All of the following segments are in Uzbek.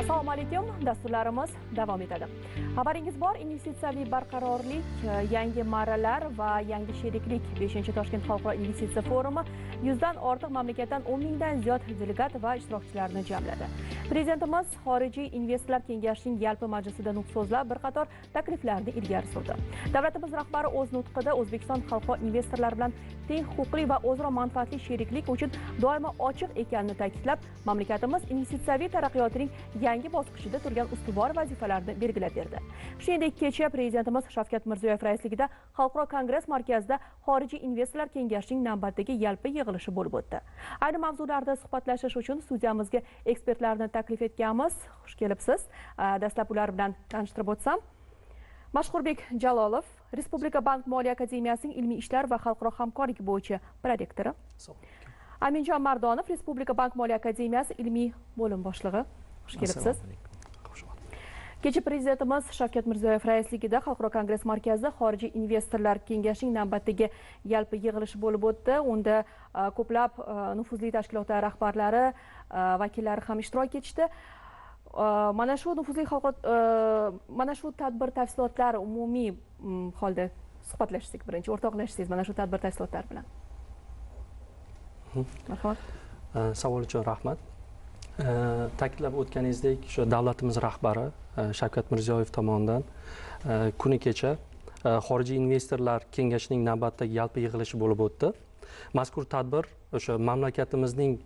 Assalomu alaykum, dasturlarimiz davom etadi. Xabaringiz bor, investitsiyaviy barqarorlik, yangi marralar va yangi sheriklik 5-Toshkent xalqaro investitsiya forumi 100 dan ortiq mamlakatdan 10 mingdan ziyod delegat va ishtirokchilarni jamladi. Prezidentimiz xorijiy investorlar kengashining yalpi majlisida nutq so'zlab, bir qator takliflarni ilgari surdi. Davlatimiz rahbari o'z nutqida O'zbekiston xalqaro investorlar bilan teng huquqli va o'zaro manfaatli sheriklik uchun doimo ochiq ekanini ta'kidlab, mamlakatimiz investitsiyaviy taraqqiyotining yangi bosqichida turgan ustuvor vazifalarni belgilab berdi. Shuningdek, kecha Prezidentimiz Shavkat Mirziyoyev raisligida Xalqaro kongress markazida xorijiy investorlar kengashining navbatdagi yalpi yig'ilishi bo'lib o'tdi. Ayni mavzularda suhbatlashish uchun studiyamizga ekspertlarni taklif etganmiz. Xush kelibsiz. Dastlab ular bilan tanishtirib o'tsam. Mashhurbek Jalolov, Respublika bank moliya akademiyasining ilmiy ishlar va xalqaro hamkorlik bo'yicha prorektori. Aminjon Mardonov, Respublika bank moliya akademiyasi ilmiy bo'lim boshlig'i. Xush kelibsiz. Kecha Prezidentimiz Shavkat Mirziyoyev raisligida Xalqaro kongress markazida xorijiy investorlar kengashining navbatdagi yalpi yig'ilishi bo'lib o'tdi. Unda ko'plab nufuzli tashkilotlar rahbarlari, vakillari ham ishtirok etishdi. Mana shu nufuzli mana shu tadbir tafsilotlari umumiy holda suhbatlashsak, birinchi o'rtoqlashsangiz mana shu tadbir tafsilotlari bilan. Marhamat. Savol uchun rahmat. Ta'kidlab o'tganingizdek, shu davlatimiz rahbari Shavkat Mirziyoyev tomonidan kuni kecha xorijiy investorlar kengashining navbatdagi yalpi yig'ilishi bo'lib o'tdi. Mazkur tadbir o'sha mamlakatimizning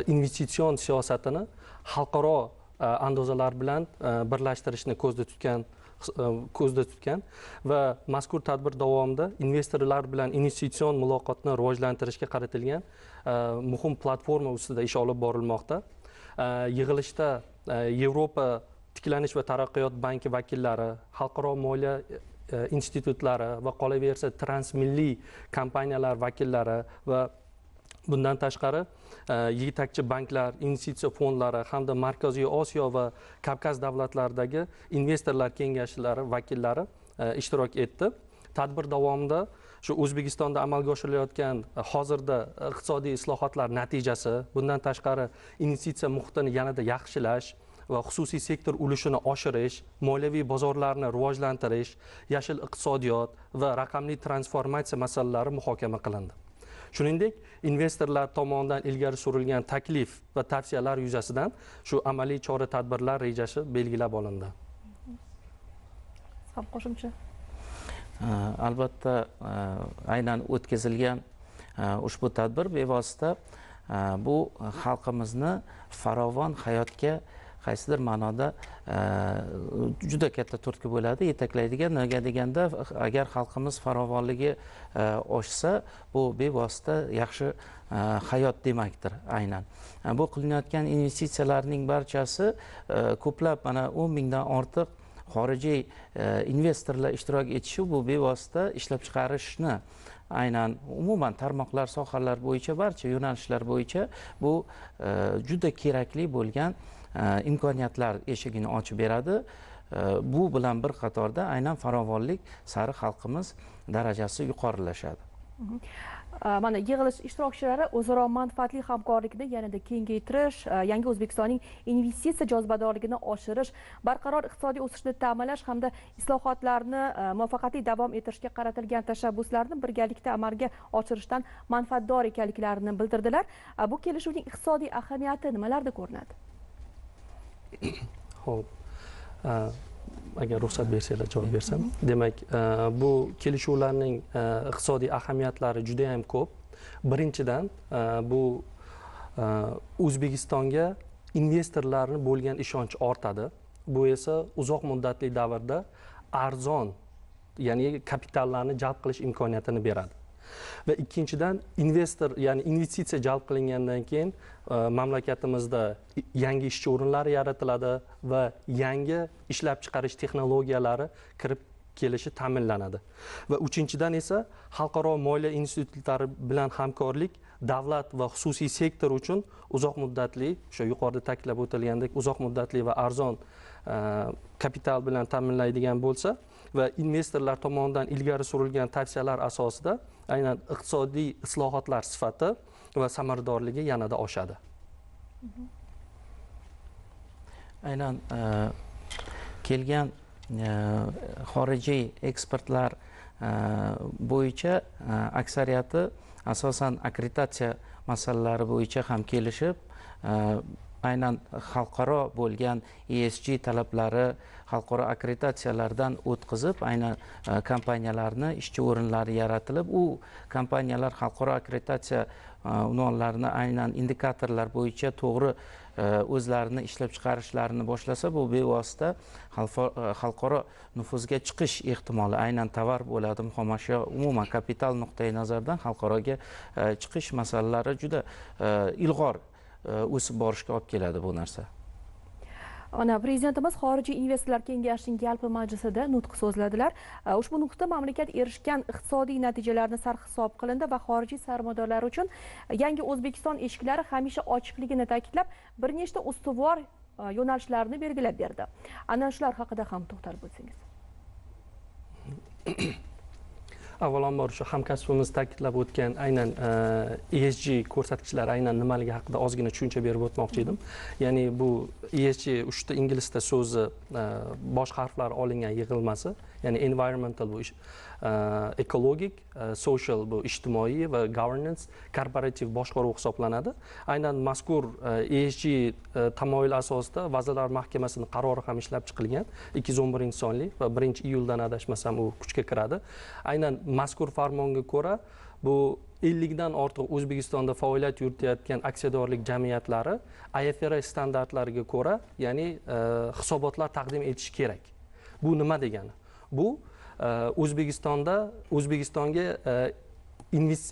investitsion siyosatini xalqaro andozalar bilan birlashtirishni ko'zda tutgan va mazkur tadbir davomida investorlar bilan investitsion muloqotni rivojlantirishga qaratilgan muhim platforma ustida ish olib borilmoqda. Yig'ilishda Yevropa tiklanish va taraqqiyot banki vakillari, xalqaro moliya institutlari va qolaversa transmilliy kompaniyalar vakillari va bundan tashqari yetakchi banklar, investitsiya fondlari hamda Markaziy Osiyo va Kavkaz davlatlaridagi investorlar kengashlari vakillari ishtirok etdi. Tadbir davomida shu O'zbekistonda amalga oshirilayotgan hozirda iqtisodiy islohotlar natijasi, bundan tashqari investitsiya muhitini yanada yaxshilash va xususiy sektor ulushini oshirish, moliyaviy bozorlarni rivojlantirish, yashil iqtisodiyot va raqamli transformatsiya masalalari muhokama qilindi. Shuningdek, investorlar tomonidan ilgari surilgan taklif va tavsiyalar yuzasidan shu amaliy chora-tadbirlar rejasi belgilab olindi. Qo'shimcha. Albatta, aynan o'tkazilgan ushbu tadbir bevosita bu xalqimizni farovon hayotga qaysidir ma'noda juda katta turtki bo'ladi, yetaklaydigan. Nega deganda, agar xalqimiz farovonligi oshsa, bu bevosita yaxshi hayot demakdir aynan. Bu qilinayotgan investitsiyalarning barchasi ko'plab, mana 10 mingdan ortiq xorijiy investorlar ishtirok etishi, bu bevosita ishlab chiqarishni aynan umuman tarmoqlar, sohalar bo'yicha, barcha yo'nalishlar bo'yicha bu juda kerakli bo'lgan imkoniyatlar eshigini ochib beradi. Bu bilan bir qatorda aynan farovonlik sari xalqimiz darajasi yuqorilashadi. Mana yig'ilish ishtirokchilari o'zaro manfaatli hamkorlikni yanada kengaytirish, yangi O'zbekistonning investitsiya jozibadorligini oshirish, barqaror iqtisodiy o'sishni ta'minlash hamda islohotlarni muvaffaqiyatli davom ettirishga qaratilgan tashabbuslarni birgalikda amalga oshirishdan manfaatdor ekanliklarini bildirdilar. Bu kelishuvning iqtisodiy ahamiyati nimalarda ko'rinadi? Xo'p, agar ruxsat bersanglar javob bersam. Demak, bu kelishuvlarning iqtisodiy ahamiyatlari juda ham ko'p. Birinchidan, bu O'zbekistonga investorlarning bo'lgan ishonchi ortadi. Bu esa uzoq muddatli davrda arzon, ya'ni kapitallarni jalb qilish imkoniyatini beradi. Va ikkinchidan, investor, ya'ni investitsiya jalb qilingandan keyin mamlakatimizda yangi ish o'rinlari yaratiladi va yangi ishlab chiqarish texnologiyalari kirib kelishi ta'minlanadi. Va uchinchidan esa xalqaro moliya institutlari bilan hamkorlik davlat va xususiy sektor uchun uzoq muddatli, o'sha yuqorida ta'kidlab o'tilgandek, uzoq muddatli va arzon kapital bilan ta'minlaydigan bo'lsa va investorlar tomonidan ilgari surilgan tavsiyalar asosida aynan iqtisodiy islohotlar sifati va samaradorligi yanada oshadi. aynan kelgan xorijiy ekspertlar bo'yicha aksariyati asosan akkreditatsiya masalalari bo'yicha ham kelishib, aynan xalqaro bo'lgan ESG talablari, xalqaro akkreditatsiyalardan o'tkazib, aynan kompaniyalarni ishchi o'rinlari yaratilib, u kompaniyalar xalqaro akkreditatsiya unvonlarini aynan indikatorlar bo'yicha to'g'ri o'zlarini ishlab chiqarishlarini boshlasa, bu bevosita xalqaro nufuzga chiqish ehtimoli, aynan tovar bo'ladi, xomashyo, umuman kapital nuqtai nazardan xalqaroga chiqish masalalari juda ilg'or o'sib borishga olib keladi bu narsa. Ana prezidentimiz xorijiy investorlar kengashining yalpi majlisida nutq so'zladilar. Ushbu nutqda mamlakat erishgan iqtisodiy natijalarni sarhisob qilindi va xorijiy sarmodalar uchun yangi O'zbekiston eshiklari hamisha ochiqligini ta'kidlab, bir nechta ustuvor yo'nalishlarni belgilab berdi. Ana shular haqida ham to'xtalib o'tsangiz. Avvalambor shu hamkasbimiz ta'kidlab o'tgan aynan ESG ko'rsatkichlari aynan nimaligi haqida ozgina tushuncha berib o'tmoqchi edim. Ya'ni bu ESG uchta inglizcha so'zi bosh harflari olingan yig'ilmasi, ya'ni environmental bu ekologik, social bu ijtimoiy va governance korporativ boshqaruv hisoblanadi. Aynan mazkur ESG tamoyil asosida Vazirlar Mahkamasining qarori ham ishlab chiqilgan 211-sonli va 1-iyuldan adashmasam u kuchga kiradi. Aynan mazkur farmonga ko'ra bu 50 dan ortiq O'zbekistonda faoliyat yuritayotgan aksiyadorlik jamiyatlari IFRS standartlariga ko'ra, ya'ni hisobotlar taqdim etishi kerak. Bu nima degani? Bu O'zbekistonga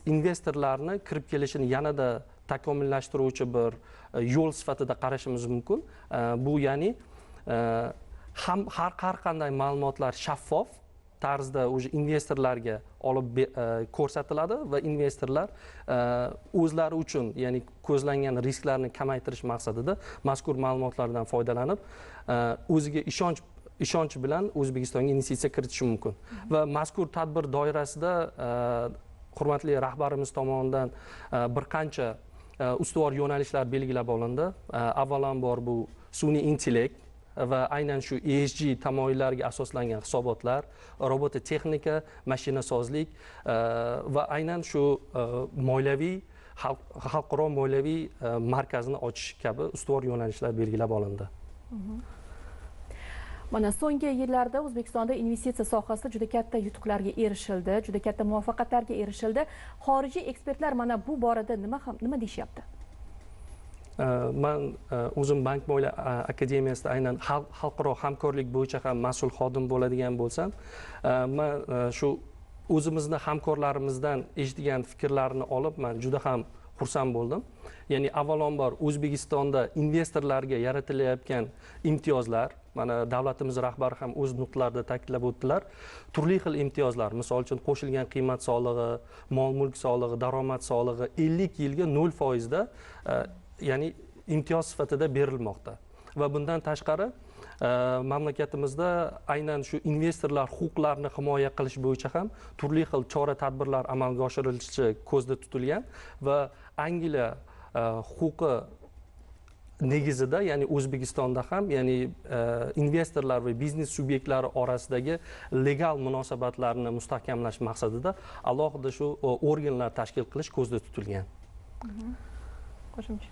investorlarni kirib kelishini yanada takomillashtiruvchi bir yo'l sifatida qarashimiz mumkin. Bu ya'ni har qanday ma'lumotlar shaffof tarzda o'sha investorlarga olib ko'rsatiladi va investorlar o'zlari uchun, ya'ni ko'zlangan risklarni kamaytirish maqsadida mazkur ma'lumotlardan foydalanib, o'ziga ishonch bilan O'zbekistonga investitsiya kiritishi mumkin. Va mazkur tadbir doirasida hurmatli rahbarimiz tomonidan bir qancha ustuvor yo'nalishlar belgilab olindi. Avvalambor bu sun'iy intellekt va aynan shu ESG tamoyillariga asoslangan hisobotlar, robototexnika, mashinasozlik va aynan shu moliyaviy xalqaro moliyaviy markazni ochish kabi ustuvor yo'nalishlar belgilab olindi. Mana so'nggi yillarda O'zbekistonda investitsiya sohasida juda katta yutuqlarga erishildi, juda katta muvaffaqiyatlarga erishildi. Xorijiy ekspertlar mana bu borada nima deyishyapti? Men o'zim Bank moliya akademiyasida aynan xalqaro hamkorlik bo'yicha ham mas'ul xodim bo'ladigan bo'lsam, men shu o'zimizni hamkorlarimizdan eshitgan fikrlarni olib, men juda ham xursand bo'ldim. Ya'ni avvalambor O'zbekistonda investorlarga yaratilayotgan imtiyozlar, mana davlatimiz rahbari ham o'z nutqlarida ta'kidlab o'tdilar. Turli xil imtiyozlar, misol uchun qo'shilgan qiymat solig'i, mol-mulk solig'i, daromad solig'i 50 yilga 0% da ya'ni imtiyoz sifatida berilmoqda. Va bundan tashqari mamlakatimizda aynan shu investorlar huquqlarini himoya qilish bo'yicha ham turli xil chora-tadbirlar amalga oshirilishi ko'zda tutilgan va Angliya huquqi negizida, ya'ni O'zbekistonda ham, ya'ni investorlar va biznes subyektlari orasidagi legal munosabatlarni mustahkamlash maqsadida alohida shu organlar tashkil qilish ko'zda tutilgan. Qo'shimcha.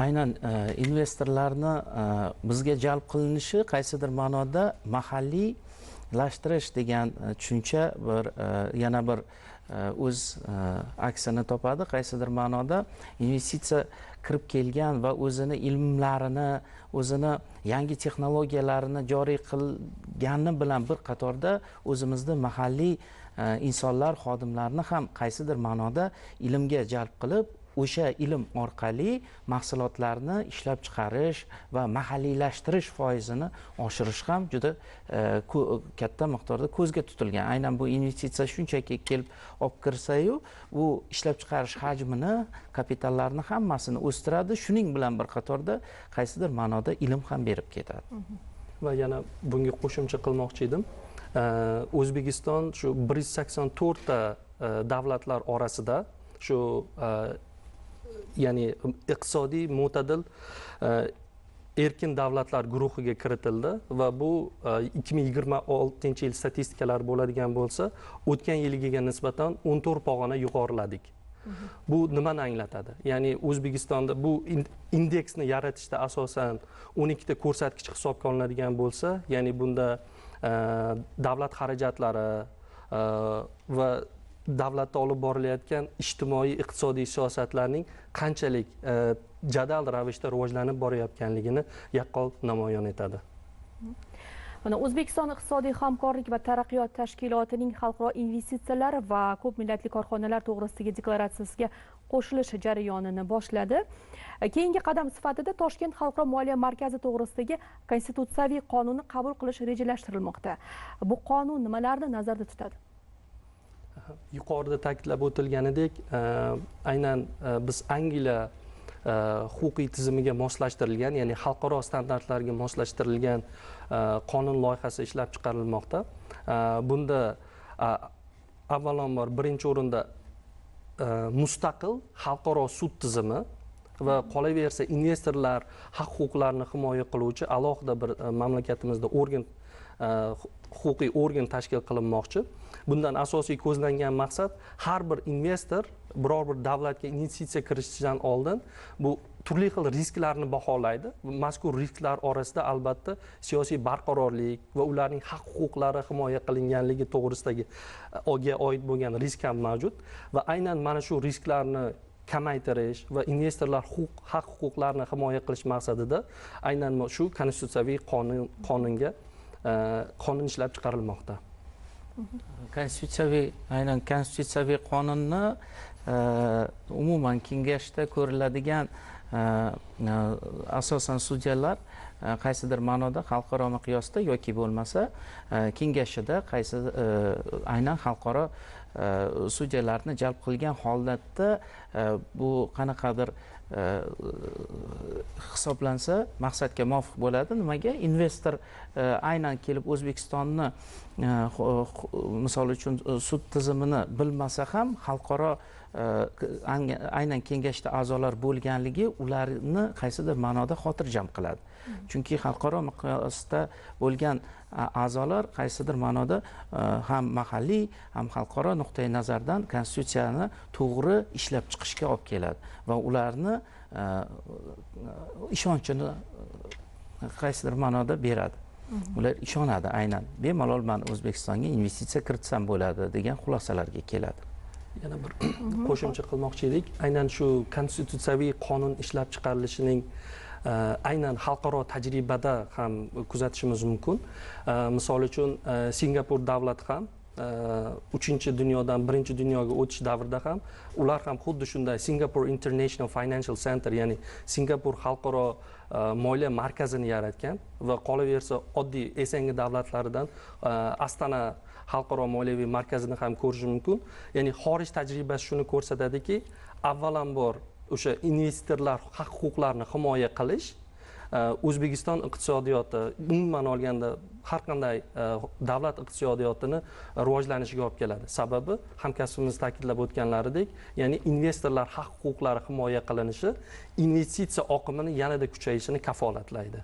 Aynan investorlarni bizga jalb qilinishi qaysidir ma'noda mahalliylashtirish degan tushuncha yana bir o'z aksini topadi. Qaysidir ma'noda investitsiya kirib kelgan va o'zini ilmlarini, o'zini yangi texnologiyalarini joriy qilgani bilan bir qatorda o'zimizni mahalliy insonlar, xodimlarni ham qaysidir ma'noda ilmga jalb qilib, o'sha ilm orqali mahsulotlarni ishlab chiqarish va mahalliylashtirish foizini oshirish ham juda katta miqdorda ko'zga tutilgan. Aynan bu investitsiya shunchaki kelib olib kirsa-yu, u ishlab chiqarish hajmini, kapitallarni hammasini o'stiradi. Shuning bilan bir qatorda qaysidir ma'noda ilm ham berib ketadi. Va yana bunga qo'shimcha qilmoqchi edim. O'zbekiston shu 184 ta davlatlar orasida shu ya'ni iqtisodiy mo'tadil erkin davlatlar guruhiga kiritildi va bu 2026 yil statistikalari bo'ladigan bo'lsa, o'tgan yilgiga nisbatan 14 pog'ona yuqoriladik. Bu nimani anglatadi? Ya'ni O'zbekistonda bu indeksni yaratishda asosan 12 ta ko'rsatkich hisobga olinadigan bo'lsa, ya'ni bunda davlat xarajatlari va davlatda olib borilayotgan ijtimoiy iqtisodiy siyosatlarning qanchalik jadal ravishda rivojlanib borayotganligini yaqqol namoyon etadi. Mana O'zbekiston iqtisodiy hamkorlik va taraqqiyot tashkilotining xalqaro investitsiyalar va ko'p millatli korxonalar to'g'risidagi deklaratsiyasiga qo'shilish jarayonini boshladi. Keyingi qadam sifatida Toshkent xalqaro moliya markazi to'g'risidagi konstitutsiyaviy qonunni qabul qilish rejalashtirilmoqda. Bu qonun nimalarni nazarda tutadi? Yuqorida ta'kidlab o'tilganidek, aynan biz Angliya huquqiy tizimiga moslashtirilgan, ya'ni xalqaro standartlarga moslashtirilgan qonun loyihasi ishlab chiqarilmoqda. Bunda avvalambor birinchi o'rinda mustaqil xalqaro sud tizimi va qolaversa investorlar haq-huquqlarini himoya qiluvchi alohida bir mamlakatimizda huquqiy organ tashkil qilinmoqchi. Bundan asosiy ko'zlangan maqsad har bir investor biror bir davlatga investitsiya kirishidan oldin bu turli xil risklarni baholaydi. Mazkur risklar orasida albatta siyosiy barqarorlik va ularning haq-huquqlari himoya qilinganligi to'g'risidagi oid bo'lgan risk ham mavjud va aynan mana shu risklarni kamaytirish va investorlar haq-huquqlarini himoya qilish maqsadida aynan shu konstitutsiyaviy qonun ishlab chiqarilmoqda. Konstitutsiyaviy qonunni umuman kengashda ko'riladigan asosan sudyalar qaysidir ma'noda xalqaro miqyosda yoki bo'lmasa kengashida aynan xalqaro sudyalarni jalb qilgan holatda bu qanaqadir hisoblansa maqsadga muvofiq bo'ladi. Nimaga? Investor aynan kelib O'zbekistonni misol uchun sud tizimini bilmasa ham xalqaro aynan kengashda a'zolar bo'lganligi ularni qaysidir ma'noda xotirjam qiladi. Chunki xalqaro miqyosda bo'lgan a'zolar qaysidir ma'noda ham mahalliy, ham xalqaro nuqtai nazardan konstitutsiyani to'g'ri ishlab chiqishga olib keladi va ularni ishonchini qaysidir ma'noda beradi. Ular ishonadi, aynan bemalol men O'zbekistonga investitsiya kiritsam bo'ladi degan xulosalarga keladi. Yana bir qo'shimcha qilmoqchi edik. Aynan shu konstitutsiyaviy qonun ishlab chiqarilishining aynan xalqaro tajribada ham kuzatishimiz mumkin. Misol uchun Singapur davlati ham 3-dunyodan 1-dunyoga o'tish davrida ham ular ham xuddi shunday Singapore International Financial Center, ya'ni Singapur xalqaro moliya markazini yaratgan va qolaversa oddiy SNG davlatlaridan Astana xalqaro moliyaviy markazini ham ko'rish mumkin. Ya'ni xorij tajribasi shuni ko'rsatadiki, avvalambor o'sha investorlar haq-huquqlarini himoya qilish O'zbekiston iqtisodiyoti umuman olganda har qanday davlat iqtisodiyotini rivojlanishiga olib keladi. Sababi hamkasbimiz ta'kidlab o'tganlaridek, ya'ni investorlar haq-huquqlari himoya qilinishi investitsiya oqimini yanada kuchayishini kafolatlaydi.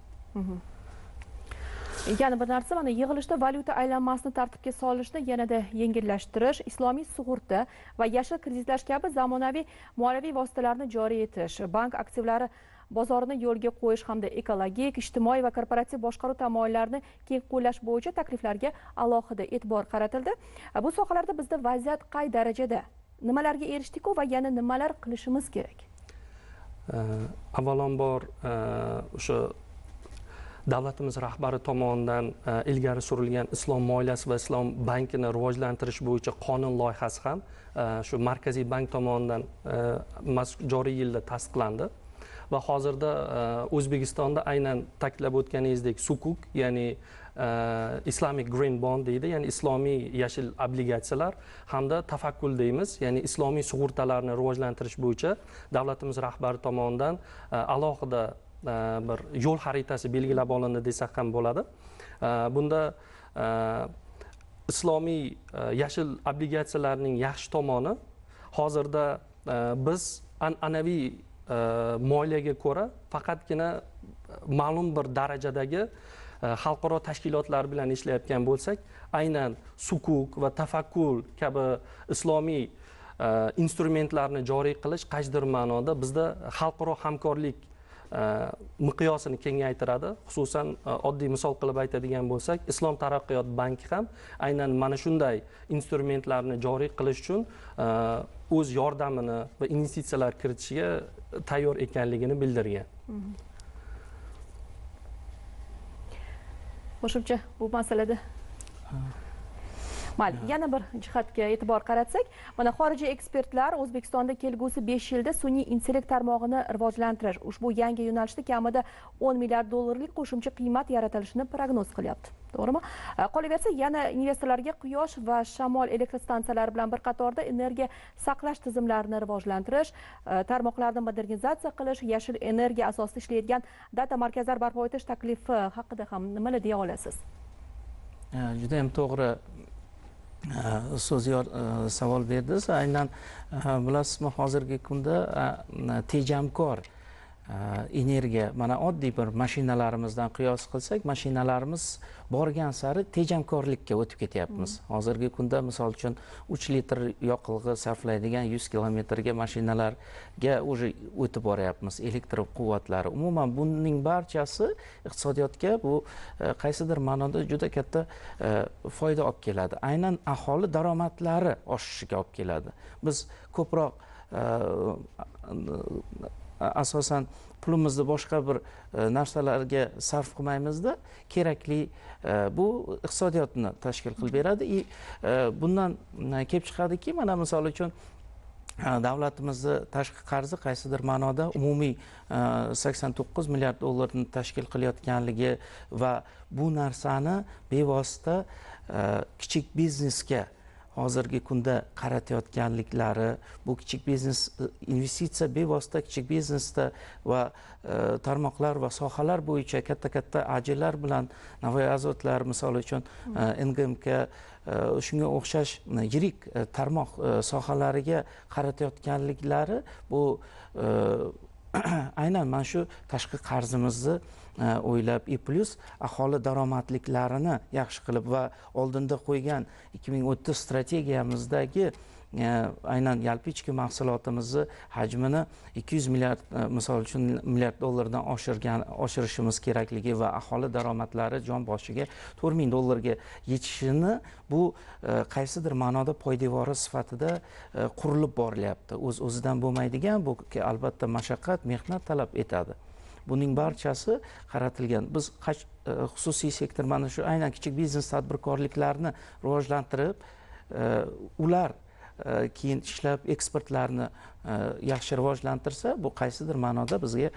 Yana bir narsa, mana yig'ilishda valyuta aylanmasini tartibga solishni yanada yengillashtirish, islomiy sug'urta va yashil kreditlash kabi zamonaviy moliyaviy vositalarni joriy etish, bank aktivlari bozorini yo'lga qo'yish hamda ekologik, ijtimoiy va korporativ boshqaruv tamoyillarini keng qo'llash bo'yicha takliflarga alohida e'tibor qaratildi. Bu sohalarda bizda vaziyat qay darajada? Nimalarga erishdik va yana nimalar qilishimiz kerak? Avvalambor o'sha davlatimiz rahbari tomonidan ilgari surilgan islom moliyasi va islom bankini rivojlantirish bo'yicha qonun loyihasi ham shu Markaziy bank tomonidan joriy yilda tasdiqlandi. Va hozirda O'zbekistonda aynan ta'kidlab o'tganingizdek sukuk, ya'ni Islamic Green Bond deydi, ya'ni islomiy yashil obligatsiyalar hamda tafakkul deymiz, ya'ni islomiy sug'urtalarni rivojlantirish bo'yicha davlatimiz rahbari tomonidan alohida bir yo'l xaritasi belgilab olindi desak ham bo'ladi. Bunda islomiy yashil obligatsiyalarning yaxshi tomoni hozirda biz an'anaviy moliyaga ko'ra faqatgina ma'lum bir darajadagi xalqaro tashkilotlar bilan ishlayotgan bo'lsak, aynan sukuk va tafakkur kabi islomiy instrumentlarni joriy qilish qaysidir ma'noda bizda xalqaro hamkorlik miqyosini kengaytiradi. Xususan oddiy misol qilib aytadigan bo'lsak, Islom taraqqiyot banki ham aynan mana shunday instrumentlarni joriy qilish uchun o'z yordamini va investitsiyalar kiritishiga tayyor ekanligini bildirgan. Qo'shimcha bu masalada mayli, yana bir jihatga e'tibor qaratsak, mana xorijiy ekspertlar O'zbekistonda kelgusi 5 yilda sun'iy intellekt tarmog'ini rivojlantirish, ushbu yangi yo'nalishda kamida 10 milliard dollarlik qo'shimcha qiymat yaratilishini prognoz qilyapti. To'g'rimi? Qolaversa, yana investorlarga quyosh va shamol elektr stansiyalari bilan bir qatorda energiya saqlash tizimlarini rivojlantirish, tarmoqlarni modernizatsiya qilish, yashil energiya asosida ishlaydigan data markazlar barpo etish taklifi haqida ham nimalar deya olasiz? Juda ham to'g'ri savol berdingiz. Aynan bilasizmi, hozirgi kunda tejamkor energiya, mana oddiy bir mashinalarimizdan qiyos qilsak, mashinalarimiz borgan sari tejamkorlikka o'tib ketyapmiz. Hozirgi kunda misol uchun 3 litr yoqilg'i sarflaydigan 100 kilometrga mashinalarga уже o'tib boryapmiz, elektr quvvatlari. Umuman buning barchasi iqtisodiyotga bu qaysidir ma'noda juda katta foyda olib keladi. Aynan aholi daromadlari oshishiga olib keladi. Biz ko'proq asosan pulimizni boshqa bir narsalarga sarf qilmaymizda, kerakli bu iqtisodiyotni tashkil qilib beradi. Bundan kelib chiqadiki, mana misol uchun davlatimizni tashqi qarzi qaysidir ma'noda umumiy 89 milliard dollarni tashkil qilayotganligi va bu narsani bevosita kichik biznesga hozirgi kunda qaratayotganliklari, bu kichik biznes investitsiya bevosita kichik biznesda va tarmoqlar va sohalar bo'yicha katta ajinlar bilan Navoiy azotlar misol uchun NGMK shunga o'xshash yirik tarmoq sohalariga qaratayotganliklari bu aynan mana shu tashqi qarzimizni o'ylab, plus aholi daromadliklarini yaxshi qilib va oldinda qo'ygan 2030 strategiyamizdagi aynan yalpi ichki mahsulotimizni hajmini 200 milliard misol uchun milliard dollardan oshirishimiz kerakligi va aholi daromadlari jon boshiga 4000 dollarga yetishini bu qaysidir ma'noda poydevori sifatida qurilib borilyapti. O'z-o'zidan bo'lmaydigan, bu albatta mashaqqat, mehnat talab etadi. Buning barchasi qaratilgan. Biz xususiy sektor mana shu aynan kichik biznes tadbirkorliklarini rivojlantirib, ular keyin ishlab eksportlarni yaxshi rivojlantirsa, bu qaysidir ma'noda bizga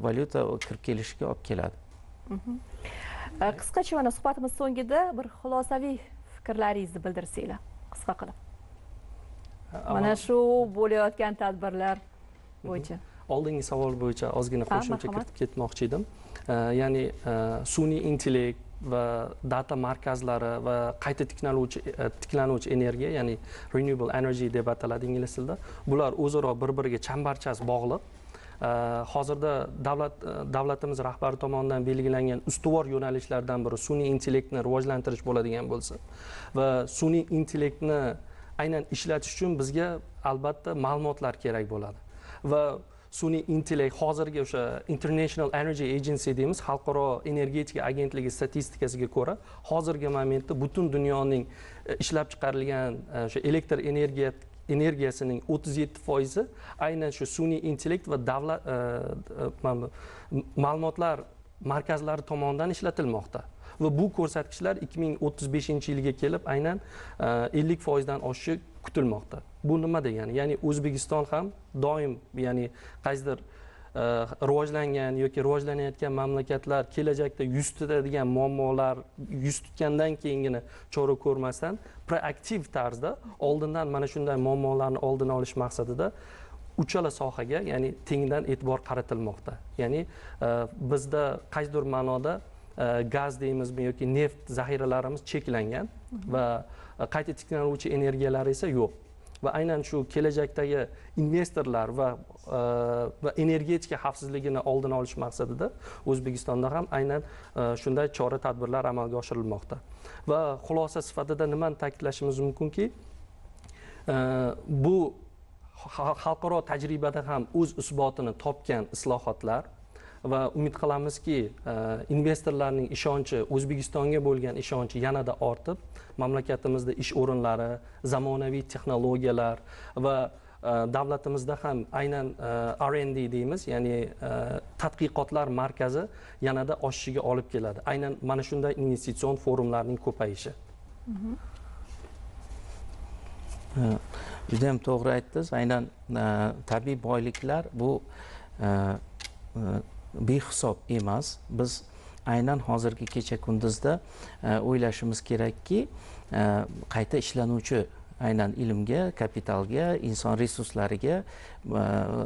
valyuta kirib kelishiga olib keladi. Qisqacha mana suhbatimiz so'ngida bir xulosaviy fikrlaringizni bildirsanglar, qisqa qilib. Mana shu bo'layotgan tadbirlar bo'yicha. Oldingi savol bo'yicha ozgina qo'shimcha kiritib ketmoqchi edim. Ya'ni sun'iy intellekt va data markazlari va qayta tiklanuvchi energiya, ya'ni renewable energy deb ataladi ingliz tilida. Bular o'zaro bir-biriga chambarchas bog'liq. Hozirda davlatimiz rahbari tomonidan belgilangan ustuvor yo'nalishlardan biri sun'iy intellektni rivojlantirish bo'ladigan bo'lsa va sun'iy intellektni aynan ishlatish uchun bizga albatta ma'lumotlar kerak bo'ladi. Va sun'iy intellekt hozirgi o'sha International Energy Agency deymiz, xalqaro energetika agentligi statistikasiga ko'ra, hozirgi momentda butun dunyoning ishlab chiqarilgan o'sha elektr energiyasining 37% aynan shu sun'iy intellekt va davlat ma'lumotlar markazlari tomonidan ishlatilmoqda. Va bu ko'rsatkichlar 2035-yilga kelib aynan 50% dan oshishi kutilmoqda. Bu nima degani? Ya'ni O'zbekiston ham doim, ya'ni qaysidir rivojlangan yoki rivojlanayotgan mamlakatlar kelajakda yuz tutadigan muammolar yuz tutgandan keyingina chora ko'rmasdan proaktiv tarzda oldindan mana shunday muammolarni oldini olish maqsadida uchala sohaga, ya'ni tengdan e'tibor qaratilmoqda. Ya'ni bizda qaysidir ma'noda gaz deymizmi yoki neft zaxiralarimiz cheklangan va qayta tiklanuvchi energiyalar esa yo'q. va aynan shu kelajakdagi investorlar va energetika xavfsizligini oldini olish maqsadida O'zbekistonda ham aynan shunday chora-tadbirlar amalga oshirilmoqda. Va xulosa sifatida nimani ta'kidlashimiz mumkinki, bu xalqaro tajribada ham o'z isbotini topgan islohotlar va umid qilamizki, investorlarning ishonchi, O'zbekistonga bo'lgan ishonchi yanada ortib, mamlakatimizda ish o'rinlari, zamonaviy texnologiyalar va davlatimizda ham aynan R&D deymiz, ya'ni tadqiqotlar markazi yanada oshishiga olib keladi. Aynan mana shunday investitsion forumlarning ko'payishi. Juda ham to'g'ri aytdingiz. Aynan tabiiy boyliklar bu behisob emas. Biz aynan hozirgi kecha kunduzda o'ylashimiz kerakki, qayta ishlanuvchi aynan ilmga, kapitalga, inson resurslariga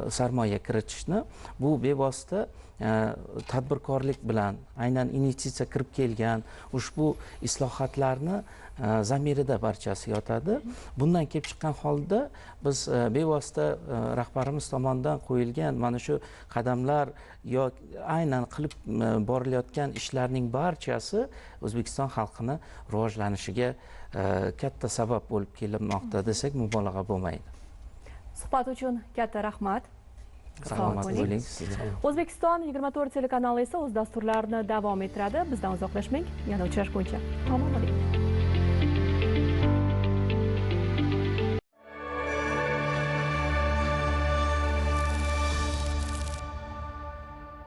sarmoya kiritishni, bu bevosita tadbirkorlik bilan aynan investitsiya kirib kelgan ushbu islohotlarni zamirida barchasi yotadi. Bundan kelib chiqqan holda biz bevosita rahbarimiz tomonidan qo'yilgan mana shu qadamlar aynan qilib borilayotgan ishlarning barchasi O'zbekiston xalqini rivojlanishiga katta sabab bo'lib kelinmoqda desak mubolag'a bo'lmaydi. Suhbat uchun katta rahmat. Salomat bo'ling. O'zbekiston 24 telekanali esa o'z dasturlarini davom ettiradi. Bizdan uzoqlashmang. Yana uchrashguncha. Omon bo'ling.